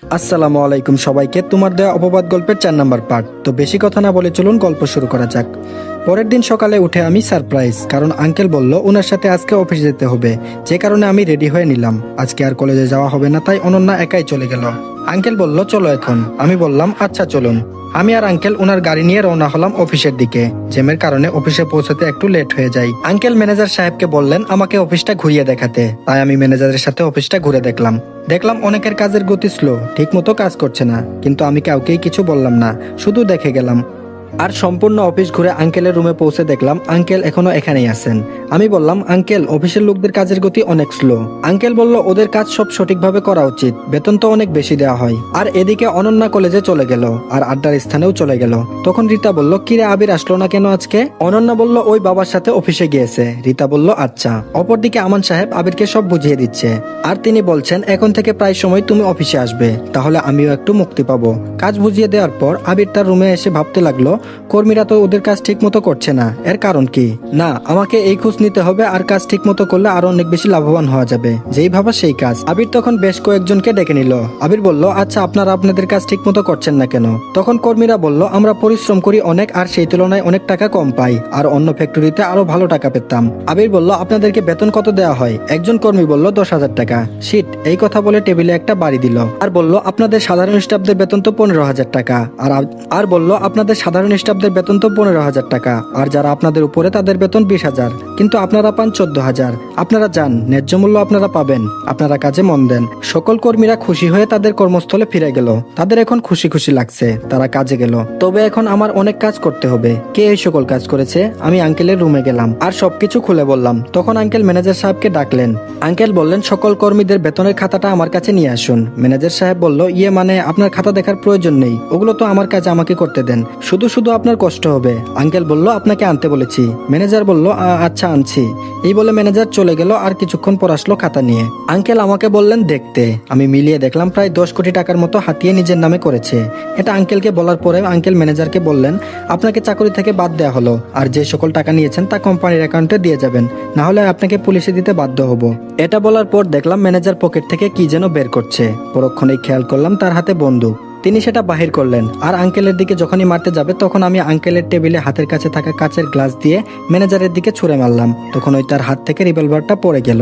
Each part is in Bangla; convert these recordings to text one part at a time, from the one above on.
আসসালামু আলাইকুম সবাইকে। তোমার দেওয়া অপবাদ গল্পের 4 নাম্বার পার্ট। তো বেশি কথা না বলে চলুন গল্প শুরু করা যাক। পরের দিন সকালে উঠে আমি সারপ্রাইজ, কারণ আঙ্কেল বলল ওনার সাথে আজকে অফিসে যেতে হবে, যে কারণে আমি রেডি হয়ে নিলাম। আজকে আর কলেজে যাওয়া হবে না, তাই অনন্যা একাই চলে গেল। আঙ্কেল বলল চলো এখন। আমি বললাম আচ্ছা চলুন। আমি আর আঙ্কেল ওনার গাড়ি নিয়ে রওনা হলাম অফিসের দিকে। জ্যামের কারণে অফিসে পৌঁছাতে একটু লেট হয়ে যায়। আঙ্কেল ম্যানেজার সাহেবকে বললেন আমাকে অফিসটা ঘুরিয়ে দেখাতে, তাই আমি ম্যানেজারের সাথে অফিসটা ঘুরে দেখলাম অনেকের কাজের গতি স্লো, ঠিক মতো কাজ করছে না। কিন্তু আমি কাউকেই কিছু বললাম না, শুধু দেখে গেলাম। আর সম্পূর্ণ অফিস ঘুরে আঙ্কেলের রুমে পৌঁছে দেখলাম আঙ্কেল এখনো এখানেই আছেন। আমি বললাম আঙ্কেল, অফিসের লোকদের কাজের গতি অনেক স্লো। আঙ্কেল বলল ওদের কাজ সব সঠিকভাবে করা উচিত, বেতন তো অনেক বেশি দেওয়া হয়। আর এদিকে অনন্যা কলেজে চলে গেল, আর আড্ডার স্থানেও চলে গেল। তখন রীতা বলল কিরে আবির আসলো না কেন আজকে? অনন্যা বলল ওই বাবার সাথে অফিসে গিয়েছে। রীতা বলল আচ্ছা। অপরদিকে আমান সাহেব আবিরকে সব বুঝিয়ে দিচ্ছে, আর তিনি বলছেন এখন থেকে প্রায় সময় তুমি অফিসে আসবে, তাহলে আমিও একটু মুক্তি পাবো। কাজ বুঝিয়ে দেওয়ার পর আবির তার রুমে এসে ভাবতে লাগলো কর্মীরা তো ওদের কাজ ঠিক মতো করছে না, এর কারণ কি? না, আমাকে এই খোঁজ নিতে হবে, আর কাজ ঠিক মতো করলে আরো অনেক বেশি লাভবান হওয়া যাবে। যেই ভাবা সেই কাজ। আবির তখন বেশ কয়েকজনকে ডেকে নিল। আবির বলল আচ্ছা আপনারা আপনাদের কাজ ঠিক মতো করছেন না কেন? তখন কর্মীরা বলল আমরা পরিশ্রম করি অনেক, আর সেই তুলনায় অনেক টাকা কম পাই, আর অন্য ফ্যাক্টরিতে আরো ভালো টাকা পেতাম। আবির বলল আপনাদেরকে বেতন কত দেওয়া হয়? একজন কর্মী বলল 10,000 টাকা। শিট, এই কথা বলে টেবিলে একটা বাড়ি দিল, আর বলল আপনাদের সাধারণ স্টাফদের বেতন তো 15,000 টাকা। আর বলল আপনাদের সাধারণ স্টাফদের বেতন তো 15,000 টাকা, আর যারা আপনাদের উপরে তাদের বেতন 20,000, কিন্তু আপনারা পান 14,000। আপনারা যান, ন্যায্য মূল্য আপনারা পাবেন, আপনারা কাজে মন দেন। সকল কর্মীরা খুশি হয়ে তাদের কর্মস্থলে ফিরে গেল। তাদের এখন খুশি খুশি লাগছে, তারা কাজে গেল। তবে এখন আমার অনেক কাজ করতে হবে। কে এই সকল কাজ করেছে? আমি আঙ্কেলের রুমে গেলাম আর সবকিছু খুলে বললাম। তখন আঙ্কেল ম্যানেজার সাহেবকে ডাকলেন। আঙ্কেল বললেন সকল কর্মীদের বেতনের খাতাটা আমার কাছে নিয়ে আসুন। ম্যানেজার সাহেব বলল ইয়ে মানে আপনার খাতা দেখার প্রয়োজন নেই, ওগুলো তো আমার কাজ, আমাকে করতে দেন। শুধু শুধু আপনার কষ্ট হবে। আঙ্কেল বলল আপনাকে আনতে বলেছি। ম্যানেজার বলল আচ্ছা আনছি। এই বলে ম্যানেজার চলে গেল, আর কিছুক্ষণ পর আসলো খাতা নিয়ে। আঙ্কেল আমাকে বললেন দেখতে। আমি মিলিয়ে দেখলাম প্রায় 10 কোটি টাকার মতো হাতিয়ে নিজের নামে করেছে। এটা আঙ্কেলকে বলার পরে আঙ্কেল ম্যানেজারকে বললেন আপনাকে চাকরি থেকে বাদ দেওয়া হলো, আর যে সকল টাকা নিয়েছেন তা কোম্পানির অ্যাকাউন্টে দিয়ে যাবেন, না হলে আপনাকে পুলিশে দিতে বাধ্য হব। এটা বলার পর দেখলাম ম্যানেজার পকেট থেকে কি যেন বের করছে। পরক্ষণেই খেয়াল করলাম তার হাতে বন্দুক। তিনি সেটা বাহির করলেন, আর আঙ্কেলের দিকে যখনই মারতে যাবে তখন আমি আঙ্কেলের টেবিলে হাতের কাছে থাকা কাচের গ্লাস দিয়ে ম্যানেজারের দিকে ছুঁড়ে মারলাম। তখন ওই তার হাত থেকে রিভলভারটা পড়ে গেল,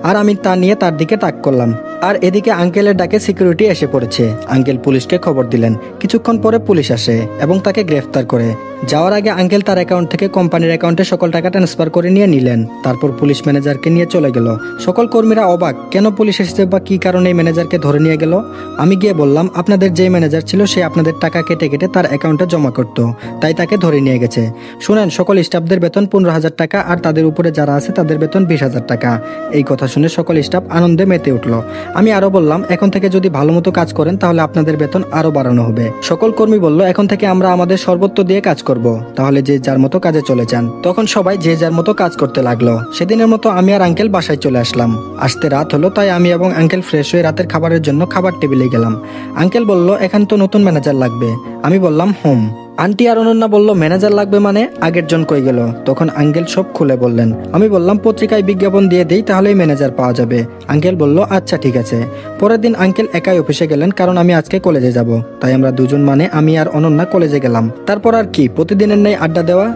আর আমি তা নিয়ে তার দিকে তাক করলাম। আর এদিকে আঙ্কেলের ডাকে সিকিউরিটি এসে পড়েছে। আঙ্কেল পুলিশকে খবর দিলেন। কিছুক্ষণ পরে পুলিশ আসে এবং তাকে গ্রেফতার করে। যাওয়ার আগে আঙ্কেল তার অ্যাকাউন্ট থেকে কোম্পানির অ্যাকাউন্টে সকল টাকা ট্রান্সফার করে নিয়ে নিলেন। তারপর পুলিশ ম্যানেজারকে নিয়ে চলে গেল। সকল কর্মীরা অবাক, কেন পুলিশ এসেছে বা কি কারণে এই ম্যানেজারকে ধরে নিয়ে গেল। আমি গিয়ে বললাম আপনাদের যে ম্যানেজার ছিল সে আপনাদের টাকা কেটে কেটে তার অ্যাকাউন্টে জমা করত, তাই তাকে ধরে নিয়ে গেছে। শুনেন, সকল স্টাফদের বেতন 15,000 টাকা, আর তাদের উপরে যারা আছে তাদের বেতন 20,000 টাকা। এই কথা শুনে সকল স্টাফ আনন্দে মেতে উঠল। আমি আরো বললাম এখন থেকে যদি ভালো মতো কাজ করেন তাহলে আপনাদের বেতন আরো বাড়ানো হবে। সকল কর্মী বলল এখন থেকে আমরা আমাদের সর্বোচ্চ দিয়ে কাজ করব, তাহলে যে যার মতো কাজে চলে যান। তখন সবাই যে যার মতো কাজ করতে লাগলো। সেদিনের মতো আমি আর আঙ্কেল বাসায় চলে আসলাম। আসতে রাত হলো, তাই আমি এবং আঙ্কেল ফ্রেশ হয়ে রাতের খাবারের জন্য খাবার টেবিলে গেলাম। আঙ্কেল বলল এখান তো নতুন ম্যানেজার লাগবে। আমি বললাম হোম। আন্টি আর অনন্যা বলল ম্যানেজার লাগবে মানে আগের জন কই গেল? তখন আঙ্কেল সব খুলে বললেন। আমি বললাম পত্রিকায় বিজ্ঞাপন দিয়ে দেই, তাহলেই ম্যানেজার পাওয়া যাবে। আঙ্কেল বলল আচ্ছা ঠিক আছে। পরের দিন আঙ্কেল একাই অফিসে গেলেন, কারণ আমি আজকে কলেজে যাব। তাই আমরা দুজন মানে আমি আর অনন্যা কলেজে গেলাম। তারপর আর কি, প্রতিদিনের নেই আড্ডা দেওয়া।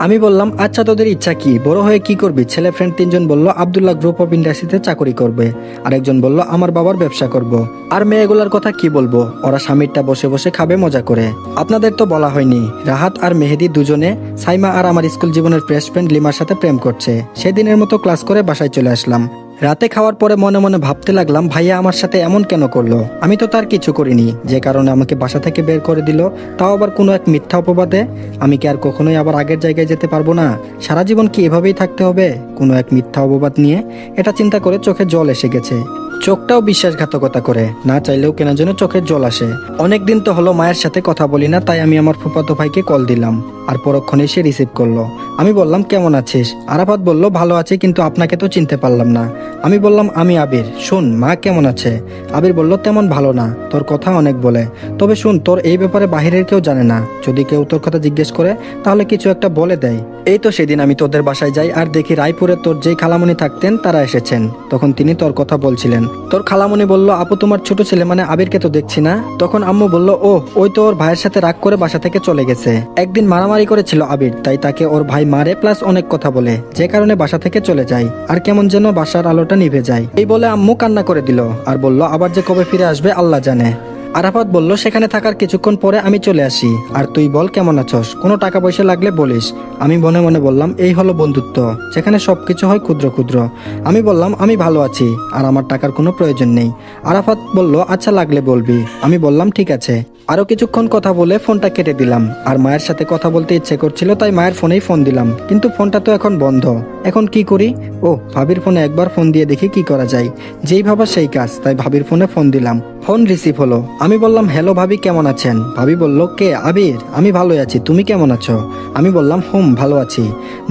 আমি বললাম আচ্ছা তোদের ইচ্ছা কি, বড় হয়ে কি করবি? ছেলে ফ্রেন্ড 3 জন বলল আব্দুল্লাহ গ্রুপ অফ ইন্ডাস্ট্রিতে চাকরি করবে, আরেকজন বলল আমার বাবার ব্যবসা করব, আর মেয়েগুলার কথা কি বলবো, ওরা স্বামীরটা বসে বসে খাবে মজা করে। আপনাদের তো বলা হয়নি, রাহাত আর মেহেদি দুজনে সাইমা আর আমার স্কুল জীবনের বেস্ট ফ্রেন্ড লিমার সাথে প্রেম করছে। সেদিনের মতো ক্লাস করে বাসায় চলে আসলাম। রাতে খাওয়ার পরে মনে মনে ভাবতে লাগলাম ভাইয়া আমার সাথে এমন কেন করলো? আমি তো তার কিছু করিনি, যে কারণে আমাকে বাসা থেকে বের করে দিল, তাও আবার কোনো এক মিথ্যা অপবাদে। আমি কি আর কখনোই আবার আগের জায়গায় যেতে পারবো না? সারা জীবন কি এভাবেই থাকতে হবে কোনো এক মিথ্যা অপবাদ নিয়ে? এটা চিন্তা করে চোখে জল এসে গেছে। চোখটাও বিশ্বাসঘাতকতা করে, না চাইলেও কেন যেন চোখের জল আসে। অনেকদিন তো হলো মায়ের সাথে কথা বলি না, তাই আমি আমার ফুফাতো ভাইকে কল দিলাম, আর পরক্ষণে সে রিসিভ করলো। আমি বললাম কেমন আছিস? আরাফাত বলল ভালো আছে, কিন্তু আপনাকে তো চিনতে পারলাম না। আমি বললাম আমি আবির। শুন, মা কেমন আছে? আবির বলল তেমন ভালো না, তোর কথা অনেক বলে। তবে শুন, তোর এই ব্যাপারে বাহিরের কেউ জানে না। যদি কেউ তোর কথা জিজ্ঞেস করে তাহলে কিছু একটা বলে দেয়। এই তো সেদিন আমি তোদের বাসায় যাই আর দেখি রায়পুরে তোর যেই খালামণি থাকতেন তারা এসেছেন। তখন তিনি তোর কথা বলছিলেন। তোর খালামণি বলল, আপু তোমার ছোট ছেলে মানে আবিরকে তো দেখছি না। তখন আম্মু বলল, ও ওই তো ওর ভাইয়ের সাথে রাগ করে বাসা থেকে চলে গেছে। একদিন মারামারি করেছিল আবির, তাই তাকে ওর ভাই মারে প্লাস অনেক কথা বলে, যে কারণে বাসা থেকে চলে যায়। আর কেমন যেন বাসার আলোটা নিভে যায়। এই বলে আম্মু কান্না করে দিল আর বলল, আবার যে কবে ফিরে আসবে আল্লাহ জানে। আরাফাত বলল, সেখানে থাকার কিছুক্ষণ পরে আমি চলে আসি, আর তুই বল কেমন আছস, কোনো টাকা পয়সা লাগলে বলিস। আমি মনে মনে বললাম, এই হলো বন্ধুত্ব, যেখানে সবকিছু হয় ক্ষুদ্র ক্ষুদ্র। আমি বললাম, আমি ভালো আছি আর আমার টাকার কোনো প্রয়োজন নেই। আরাফাত বলল, আচ্ছা লাগলে বলবি। আমি বললাম ঠিক আছে। আরো কিছুক্ষণ কথা বলে ফোনটা কেটে দিলাম। আর মায়ের সাথে কথা বলতে ইচ্ছে করছিল, তাই মায়ের ফোনেই ফোন দিলাম, কিন্তু ফোনটা তো এখন বন্ধ। এখন কি করি? ও ভাবির ফোনে একবার ফোন দিয়ে দেখি কি করা যায়। যেই ভাবা সেই কাজ, তাই ভাবির ফোনে ফোন দিলাম। ফোন রিসিভ হলো। আমি বললাম, হ্যালো ভাবি, কেমন আছেন? ভাবি বলল, কে? আবির। আমি ভালোই আছি, তুমি কেমন আছো? আমি বললাম, ভালো আছি।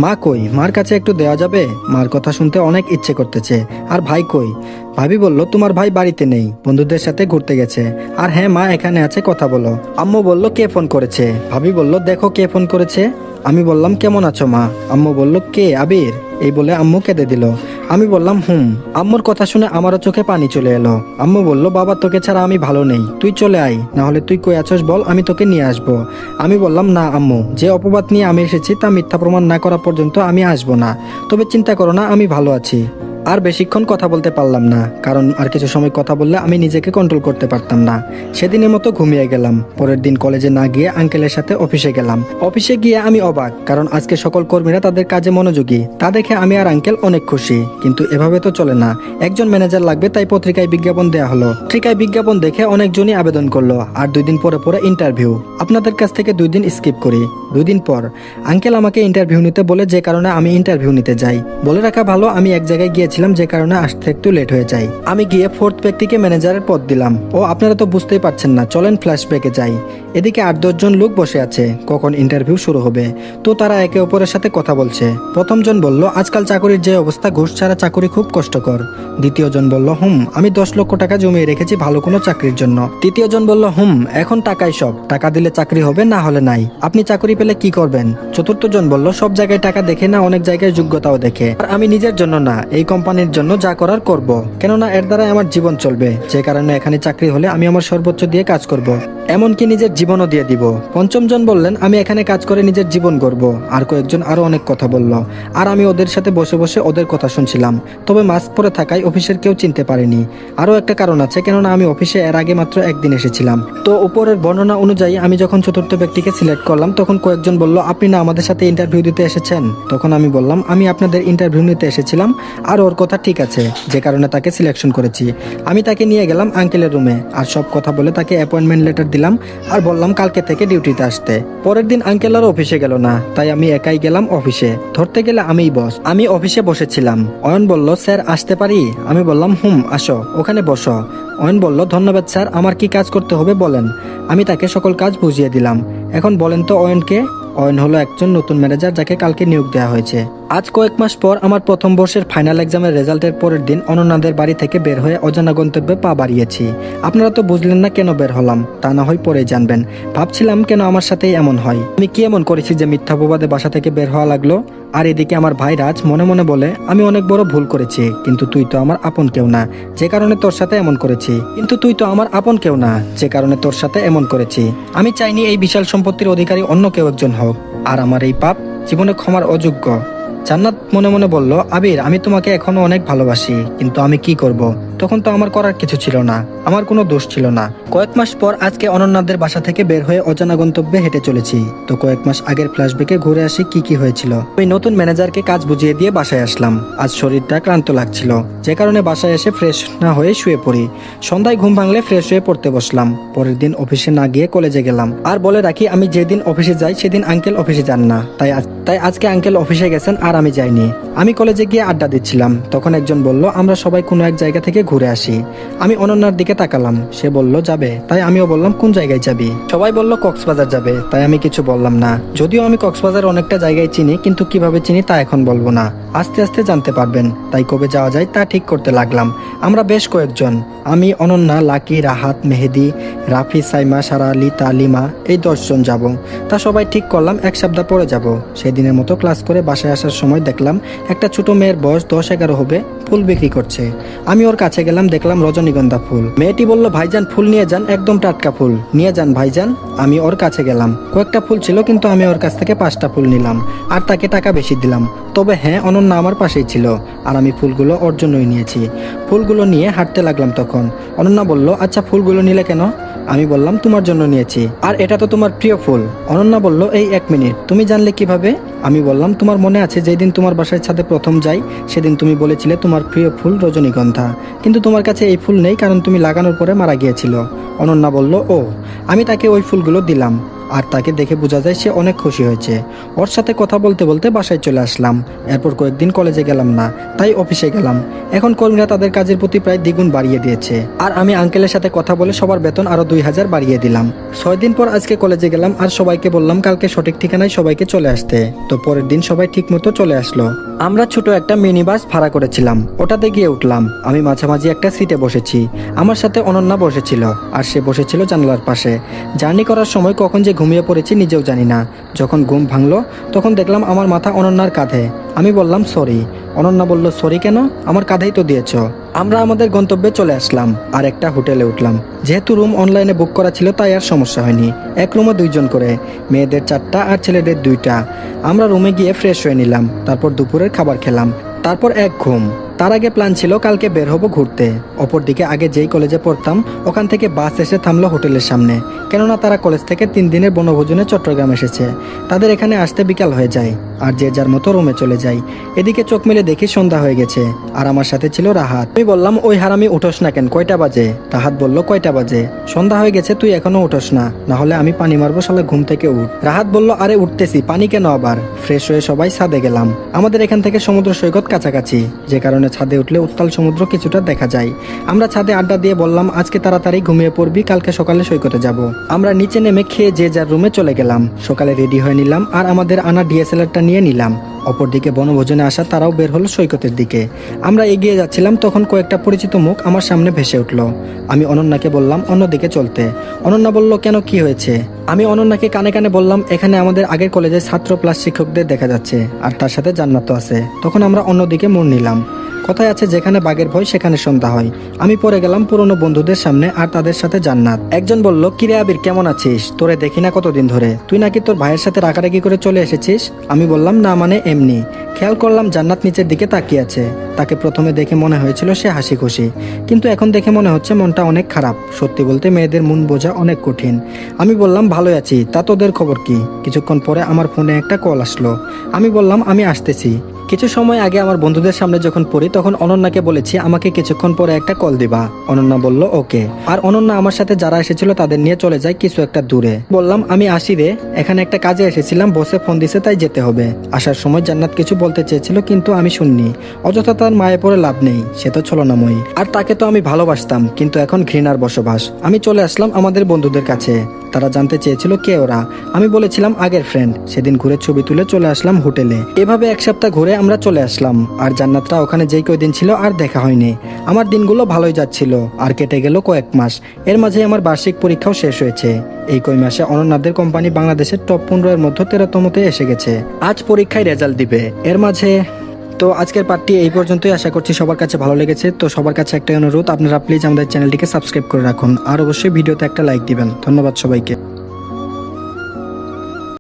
মা কই? মার কাছে একটু দেওয়া যাবে? মার কথা শুনতে অনেক ইচ্ছে করতেছে। আর ভাই কই? ভাবি বলল, তোমার ভাই বাড়িতে নেই, বন্ধুদের সাথে ঘুরতে গেছে। আর হ্যাঁ মা এখানে আছে, কথা বলো। আম্মু বলল, কে ফোন করেছে? ভাবি বলল, দেখো কে ফোন করেছে। আমি বললাম, কেমন আছো মা? আম্মু বলল, কে? আবির। এই বলে আম্মু কেঁদে দিল। আমি বললাম, আম্মুর কথা শুনে আমারও চোখে পানি চলে এলো। আম্মু বলল, বাবা তোকে ছাড়া আমি ভালো নেই, তুই চলে আয়, না হলে তুই কই আছস বল, আমি তোকে নিয়ে আসবো। আমি বললাম, না আম্মু, যে অপবাদ নিয়ে আমি এসেছি তা মিথ্যা প্রমাণ না করা পর্যন্ত আমি আসবো না। তবে চিন্তা করো না, আমি ভালো আছি। আর বেশিক্ষণ কথা বলতে পারলাম না, কারণ আর কিছু সময় কথা বললে আমি নিজেকে কন্ট্রোল করতে পারতাম না। সেদিনের মতো ঘুমিয়ে গেলাম। পরের দিন কলেজে না গিয়ে আঙ্কেলের সাথে অফিসে গেলাম। অফিসে গিয়ে আমি অবাক, কারণ আজকে সকল কর্মীরা তাদের কাজে মনোযোগী। তা দেখে আমি আর আঙ্কেল অনেক খুশি। কিন্তু এভাবে তো চলে না, একজন ম্যানেজার লাগবে, তাই পত্রিকায় বিজ্ঞাপন দেওয়া হলো। পত্রিকায় বিজ্ঞাপন দেখে অনেকজনই আবেদন করলো। আর 2 দিন পরে পরে ইন্টারভিউ। আপনাদের কাছ থেকে 2 দিন স্কিপ করি। 2 দিন পর আঙ্কেল আমাকে ইন্টারভিউ নিতে বলে, যে কারণে আমি ইন্টারভিউ নিতে যাই। বলে রাখা ভালো, আমি এক জায়গায় গিয়েছিলাম, যে কারণে আসতে একটু লেট হয়ে যায়। আমি গিয়ে 4th ব্যক্তিকে ম্যানেজারের পদ দিলাম। ও আপনারা তো বুঝতেই পারছেন না, চলেন ফ্ল্যাশব্যাকে যাই। এদিকে 8-10 জন লোক বসে আছে, কখন ইন্টারভিউ শুরু হবে। তো তারা একে অপরের সাথে কথা বলছে। প্রথম জন বলল, আজকাল চাকরির যে অবস্থা, ঘুষ ছাড়া চাকরি খুব কষ্টকর। দ্বিতীয় জন বলল, আমি 10 লক্ষ টাকা জমিয়ে রেখেছি ভালো কোনো চাকরির জন্য। তৃতীয় জন বলল, এখন টাকাই সব, টাকা দিলে চাকরি হবে, না হলে নাই, আপনি চাকরি পেলে কি করবেন? চতুর্থ জন বলল, সব জায়গায় টাকা দেখে না, অনেক জায়গায় যোগ্যতাও দেখে। আর আমি নিজের জন্য না, এই কোম্পানির জন্য যা করার করব, কেননা এর দ্বারা আমার জীবন চলবে। যে কারণে এখানে চাকরি হলে আমি আমার সর্বোচ্চ দিয়ে কাজ করব, এমনকি নিজের জীবনও দিয়ে দিব। পঞ্চম জন বললেন, আমি এখানে কাজ করে নিজের জীবন গড়ব। আর কয়েকজন আরো অনেক কথা বলল, আর আমি ওদের সাথে বসে বসে ওদের কথা শুনছিলাম। তবে মাস্ক পরে থাকায় অফিসের কেউ চিনতে পারেনি। আরো একটা কারণ আছে, কেননা আমি অফিসে এর আগে মাত্র একদিন এসেছিলাম। তো উপরের বর্ণনা অনুযায়ী আমি যখন চতুর্থ ব্যক্তিকে সিলেক্ট করলাম, তখন কয়েকজন বলল, আপনি না আমাদের সাথে ইন্টারভিউ দিতে এসেছেন? তখন আমি বললাম, আমি আপনাদের ইন্টারভিউ নিতে এসেছিলাম। আর ওর কথা ঠিক আছে, যে কারণে তাকে সিলেকশন করেছি। আমি তাকে নিয়ে গেলাম আঙ্কেলের রুমে, আর সব কথা বলে তাকে অ্যাপয়েন্টমেন্ট লেটার দিলাম, আর বললাম কালকে থেকে ডিউটিতে আসতে। পরের দিন আঙ্কেল আর অফিসে গেল না, তাই আমি একাই গেলাম অফিসে। ধরতে গেলে আমিই বস। আমি অফিসে বসেছিলাম। অয়ন বলল, স্যার আসতে পারি? আমি বললাম, আসো, ওখানে বসো। অয়ন বলল, ধন্যবাদ স্যার, আমার কি কাজ করতে হবে বলেন। আমি তাকে সকল কাজ বুঝিয়ে দিলাম। এখন বলেন তো অয়নকে? অয়ন হলো একজন নতুন ম্যানেজার, যাকে কালকে নিয়োগ দেওয়া হয়েছে। আজ কয়েক মাস পর আমার প্রথম বর্ষের ফাইনাল এক্সামের রেজাল্টের পরের দিন অনন্যাদের বাড়ি থেকে বের হয়ে অজানা গন্তব্যে পা বাড়িয়েছি। আপনারা তো বুঝলেন না কেন বের হলাম, তা না হয় পরে জানবেন। ভাবছিলাম কেন আমার সাথেই এমন হয়, আমি কি এমন করেছি যে মিথ্যা অপবাদে বাসা থেকে বের হওয়া লাগলো। আর এদিকে আমার ভাই রাজ মনে মনে বলে, আমি অনেক বড় ভুল করেছি, কিন্তু তুই তো আমার আপন কেউ না, যে কারণে তোর সাথে এমন করেছি। কিন্তু তুই তো আমার আপন কেউ না, যে কারণে তোর সাথে এমন করেছি। আমি চাইনি এই বিশাল সম্পত্তির অধিকারী অন্য কেউ একজন হোক, আর আমার এই পাপ জীবনে ক্ষমার অযোগ্য। জান্নাত মনে মনে বলল, আবির আমি তোমাকে এখনো অনেক ভালোবাসি, কিন্তু আমি কি করব? তখন তো আমার করার কিছু ছিল না, আমার কোনো দোষ ছিল না। কয়েক মাস পর আজকে অনন্যাদের বাসা থেকে বের হয়ে অজানা গন্তব্যে হেঁটে চলেছি। তো কয়েক মাস আগের ফ্ল্যাশব্যাকে ঘুরে আসি কি কি হয়েছিল। ওই নতুন ম্যানেজারকে কাজ বুঝিয়ে দিয়ে বাসায় আসলাম। আজ শরীরটা ক্লান্ত লাগছিল, যে কারণে বাসায় এসে ফ্রেশ না হয়ে শুয়ে পড়ি। সন্ধ্যায় ঘুম ভাঙলে ফ্রেশ হয়ে পড়তে বসলাম। পরের দিন অফিসে না গিয়ে কলেজে গেলাম। আর বলে রাখি, আমি যেদিন অফিসে যাই সেদিন আঙ্কেল অফিসে যান না, তাই আজকে আঙ্কেল অফিসে গেছেন আর আমি যাইনি। আমি কলেজে গিয়ে আড্ডা দিচ্ছিলাম, তখন একজন বলল, আমরা সবাই কোনো এক জায়গা থেকে ঘুরে আসি। আমি অনন্যার দিকে তাকালাম, সে বলল যাবে, তাই আমিও বললাম কোন জায়গায় যাবি? সবাই বলল কক্সবাজার যাবে, তাই আমি কিছু বললাম না। যদিও আমি কক্সবাজার অনেকটা জায়গায় চিনি, কিন্তু কিভাবে চিনি তা এখন বলবো না, আস্তে আস্তে জানতে পারবেন। তাই কবে যাওয়া যায় তা ঠিক করতে লাগলাম। আমরা বেশ কয়েকজন, আমি, অনন্যা, লাকি, রাহাত, মেহেদি, রাফি, সাইমা, সারা আলী, তালিমা, এই 10 জন যাব। তা সবাই ঠিক করলাম 1 সপ্তাহ পরে যাব। সেদিনের মতো ক্লাস করে বাসায় আসার সময় দেখলাম একটা ছোট মেয়ের বয়স 10-11 হবে, ফুল বিক্রি করছে। আমি ওর কাছে গেলাম, দেখলাম রজনীগন্ধা ফুল। মেয়েটি বলল, ভাইজান ফুল নিয়ে যান, একদম টাটকা ফুল নিয়ে যান ভাইজান। আমি ওর কাছে গেলাম, কয়েকটা ফুল ছিল কিন্তু আমি ওর কাছ থেকে 5টা ফুল নিলাম আর তাকে টাকা বেশি দিলাম। তবে হ্যাঁ, অনন্যা আমার পাশেই ছিল আর আমি ফুলগুলো ওর জন্যই নিয়েছি। ফুলগুলো নিয়ে হাঁটতে লাগলাম। তখন অনন্যা বলল, আচ্ছা ফুলগুলো নিলে কেন? আমি বললাম, তোমার জন্য নিয়েছি, আর এটা তো তোমার প্রিয় ফুল। অনন্যা বলল, এই 1 মিনিট, তুমি জানলে কিভাবে? আমি বললাম, তোমার মনে আছে যেদিন তোমার বাসায় ছাদে প্রথম যাই সেদিন তুমি বলেছিলে তোমার প্রিয় ফুল রজনীগন্ধা, কিন্তু তোমার কাছে এই ফুল নেই কারণ তুমি লাগানোর পরে মারা গিয়েছিল। অনন্যা বলল, ও। আমি তাকে ওই ফুলগুলো দিলাম আর তাকে দেখে বোঝা যায় সে অনেক খুশি হয়েছে। ওর সাথে কথা বলতে বলতে বাসায় চলে আসলাম। এরপর কয়েকদিন কলেজে গেলাম না, তাই অফিসে গেলাম। এখন কর্মীরা তাদের কাজের প্রতি প্রায় দ্বিগুণ বাড়িয়ে দিয়েছে আর আমি আঙ্কেলের সাথে কথা বলে সবার বেতন আরো 2000 বাড়িয়ে দিলাম। 6 দিন পর আজকে কলেজে গেলাম আর সবাইকে বললাম কালকে সঠিক ঠিকানায় সবাইকে চলে আসতে। তো পরের দিন সবাই ঠিক মতো চলে আসলো। আমরা ছোট একটা মিনি বাস ভাড়া করেছিলাম, ওটাতে গিয়ে উঠলাম। আমি মাঝামাঝি একটা সিটে বসেছি, আমার সাথে অনন্যা বসেছিল আর সে বসেছিল জানালার পাশে। জার্নি করার সময় কখন যে ঘুমিয়ে পড়েছি নিজেও জানি না। যখন ঘুম ভাঙলো তখন দেখলাম আমার মাথা অনন্যার কাঁধে। আমি বললাম সরি। অনন্যা বলল, সরি কেন? আমার কাঁধেই তো দিয়েছ। আমরা আমাদের গন্তব্যে চলে আসলাম আর একটা হোটেলে উঠলাম। যেহেতু রুম অনলাইনে বুক করা ছিল তাই আর সমস্যা হয়নি। এক রুমে 2 জন করে, মেয়েদের 4টা আর ছেলেদের 2টা। আমরা রুমে গিয়ে ফ্রেশ হয়ে নিলাম, তারপর দুপুরের খাবার খেলাম, তারপর এক ঘুম। তার আগে প্ল্যান ছিল কালকে বের হবো ঘুরতে। অপরদিকে আগে যেই কলেজে পড়তাম ওখান থেকে বাস এসে থামলো হোটেলের সামনে, কেননা তারা কলেজ থেকে 3 দিনের বনভোজনে চট্টগ্রাম এসেছে। তাদের এখানে আসতে বিকাল হয়ে যায় আর যে যার মতো রুমে চলে যায়। এদিকে চোখ মেলে দেখি সন্ধ্যা হয়ে গেছে আর আমার সাথে ছিল রাহাত। আমি বললাম, ওই হারামি উঠোস না কেন, কয়টা বাজে? রাহাত বলল, কয়টা বাজে? সন্ধ্যা হয়ে গেছে, তুই এখনো উঠোস না, না হলে আমি পানি মারবো, শালা ঘুম থেকে উঠ। রাহাত বলল, আরে উঠতেছি, পানি কেন আবার? ফ্রেশ হয়ে সবাই ছাদে গেলাম। আমাদের এখান থেকে সমুদ্র সৈকত কাছাকাছি, যে কারণে ছাদে উঠলে উত্তাল সমুদ্র কিছুটা দেখা যায়। আমরা ছাদে আড্ডা দিয়ে বললাম, আজকে তাড়াতাড়ি ঘুমিয়ে পড়বি, কালকে সকালে সৈকতে যাব। আমরা নিচে নেমে খেয়ে যে যার রুমে চলে গেলাম। সকালে রেডি হয়ে নিলাম আর আমাদের আনা ডিএসএলআরটা নিয়ে নিলাম। অপরদিকে বনভোজনে আসা তারাও বের হলো সৈকতের দিকে। আমরা এগিয়ে যাচ্ছিলাম, তখন কয়েকটা পরিচিত মুখ আমার সামনে ভেসে উঠলো। আমি অনন্যাকে বললাম অন্যদিকে চলতে। অনন্যা বলল, কেন, কি হয়েছে? আমি অনন্যাকে কানে কানে বললাম, এখানে আমাদের আগের কলেজের ছাত্র প্লাস শিক্ষকদের দেখা যাচ্ছে আর তার সাথে জান্নাতও আছে। তখন আমরা অন্যদিকে মোড় নিলাম। কথায় আছে, যেখানে বাঘের ভয় সেখানে সন্ধ্যা হয়। আমি পরে গেলাম পুরনো বন্ধুদের সামনে আর তাদের সাথে জান্নাত। একজন বলল, কিরে আবির, কেমন আছিস? তোরে দেখি না কতদিন ধরে, তুই নাকি তোর ভাইয়ের সাথে রাগারাগি করে চলে এসেছিস? আমি বললাম, না মানে এমনি। খেয়াল করলাম জান্নাত নিচের দিকে তাকিয়ে আছে। তাকে প্রথমে দেখে মনে হয়েছিল সে হাসি খুশি, কিন্তু এখন দেখে মনে হচ্ছে মনটা অনেক খারাপ। সত্যি বলতে মেয়েদের মন বোঝা অনেক কঠিন। আমি বললাম, ভালোই আছি, তা তোদের খবর কি? কিছুক্ষণ পরে আমার ফোনে একটা কল আসলো। আমি বললাম, আমি আসতেছি। কিছু সময় আগে আমার বন্ধুদের সামনে যখন পড়ি তখন অনন্যাকে বলেছি আমাকে কিছুক্ষণ পরে একটা কল দিবা। অনন্যা বলল ওকে। আর অনন্যা আমার সাথে যারা এসেছিল তাদের নিয়ে চলে যায় কিছু একটা দূরে। বললাম, আমি আসি রে, এখানে একটা কাজে এসেছিলাম, বসে ফোন দিছে তাই যেতে হবে। আসার সময় জান্নাত কিছু বলতে চেয়েছিল কিন্তু আমি শুননি। অযথা তার মায়ে পড়ে লাভ নেই, সে তো ছলনাময়ী, আর তাকে তো আমি ভালোবাসতাম, কিন্তু এখন ঘৃণার বসবাস। আমি চলে আসলাম আমাদের বন্ধুদের কাছে। তারা জানতে চেয়েছিল কে ওরা। আমি বলেছিলাম আগের ফ্রেন্ড। সেদিন ঘুরে ছবি তুলে চলে আসলাম হোটেলে। এভাবে 1 সপ্তাহ ঘুরে আমরা চলে আসলাম আর জান্নাতরা ওখানে যেই কয়দিন ছিল আর দেখা হয়নি। আমার দিনগুলো ভালোই যাচ্ছিল আর কেটে গেল কয়েক মাস। এর মাঝে আমার বার্ষিক পরীক্ষাও শেষ হয়েছে। এই কয় মাসে অনন্যাদের কোম্পানি বাংলাদেশের টপ 15 এর মধ্যে 13তমতে এসে গেছে। আজ পরীক্ষায় রেজাল্ট দিবে। এর মাঝে তো আজকের পার্টটি এই পর্যন্তই। আশা করছি সবার কাছে ভালো লেগেছে। তো সবার কাছে একটাই অনুরোধ, আপনারা প্লিজ আমাদের চ্যানেলটিকে সাবস্ক্রাইব করে রাখুন আর অবশ্যই ভিডিওতে একটা লাইক দিবেন। ধন্যবাদ সবাইকে।